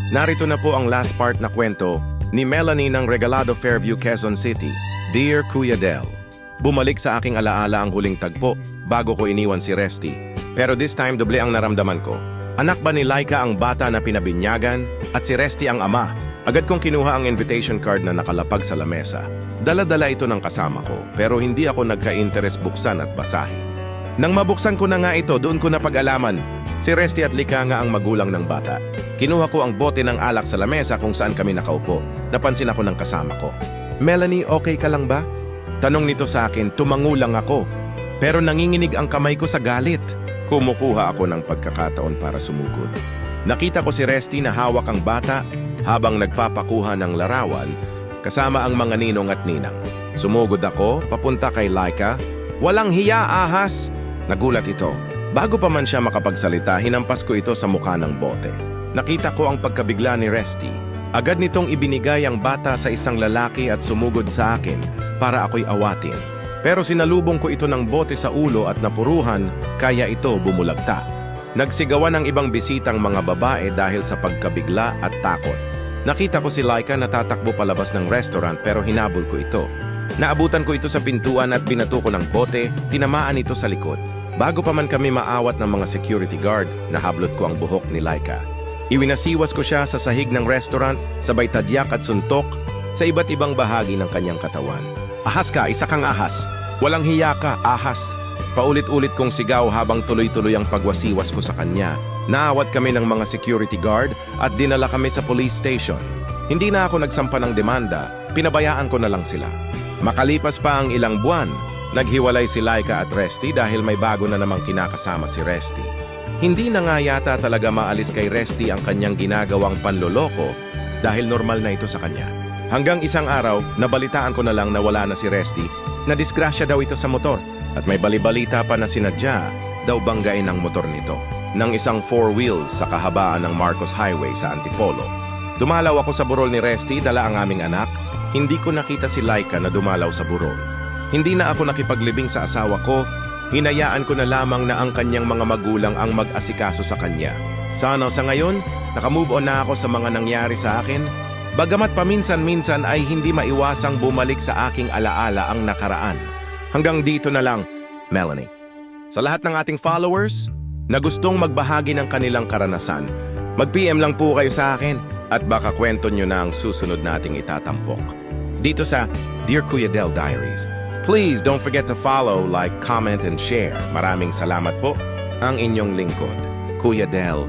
Narito na po ang last part na kwento ni Melanie ng Regalado Fairview, Quezon City. Dear Kuya Del, bumalik sa aking alaala ang huling tagpo bago ko iniwan si Resty. Pero this time doble ang naramdaman ko. Anak ba ni Laika ang bata na pinabinyagan at si Resty ang ama? Agad kong kinuha ang invitation card na nakalapag sa lamesa. Dala-dala ito ng kasama ko pero hindi ako nagka-interes buksan at basahin. Nang mabuksan ko na nga ito, doon ko napag-alaman. Si Resty at Lika nga ang magulang ng bata. Kinuha ko ang bote ng alak sa lamesa kung saan kami nakaupo. Napansin ako ng kasama ko. Melanie, okay ka lang ba? Tanong nito sa akin, tumango lang ako. Pero nanginginig ang kamay ko sa galit. Kumukuha ako ng pagkakataon para sumugod. Nakita ko si Resty na hawak ang bata habang nagpapakuha ng larawan kasama ang mga ninong at ninang. Sumugod ako, papunta kay Laika. Walang hiya, ahas! Nagulat ito. Bago pa man siya makapagsalita, hinampas ko ito sa mukha ng bote. Nakita ko ang pagkabigla ni Resty. Agad nitong ibinigay ang bata sa isang lalaki at sumugod sa akin para ako'y awatin. Pero sinalubong ko ito ng bote sa ulo at napuruhan, kaya ito bumulagta. Nagsigawan ang ibang bisitang mga babae dahil sa pagkabigla at takot. Nakita ko si Laika na tatakbo palabas ng restaurant pero hinabol ko ito. Naabutan ko ito sa pintuan at binato ko ng bote, tinamaan ito sa likod. Bago pa man kami maawat ng mga security guard, nahablot ko ang buhok ni Laika. Iwinasiwas ko siya sa sahig ng restaurant, sabay tadyak at suntok sa iba't ibang bahagi ng kanyang katawan. Ahas ka, isa kang ahas. Walang hiya ka, ahas. Paulit-ulit kong sigaw habang tuloy-tuloy ang pagwasiwas ko sa kanya. Naawat kami ng mga security guard at dinala kami sa police station. Hindi na ako nagsampa ng demanda, pinabayaan ko na lang sila. Makalipas pa ang ilang buwan, naghiwalay si Laika at Resty dahil may bago na namang kinakasama si Resty. Hindi na nga yata talaga maalis kay Resty ang kanyang ginagawang panloloko dahil normal na ito sa kanya. Hanggang isang araw, nabalitaan ko na lang na wala na si Resty, na disgrasya daw ito sa motor at may balibalita pa na sinadya daw banggain ang motor nito ng isang 4 wheels sa kahabaan ng Marcos Highway sa Antipolo. Dumalaw ako sa burol ni Resty, dala ang aming anak. Hindi ko nakita si Laika na dumalaw sa burol. Hindi na ako nakipaglibing sa asawa ko, hinayaan ko na lamang na ang kanyang mga magulang ang mag-asikaso sa kanya. Sana sa ngayon, nakamove on na ako sa mga nangyari sa akin, bagamat paminsan-minsan ay hindi maiwasang bumalik sa aking alaala ang nakaraan. Hanggang dito na lang, Melanie. Sa lahat ng ating followers na gustong magbahagi ng kanilang karanasan, mag-PM lang po kayo sa akin at baka kwento nyo na ang susunod nating itatampok. Dito sa Dear Kuya Del Diaries. Please don't forget to follow, like, comment, and share. Maraming salamat po. Ang inyong lingkod, Kuya Del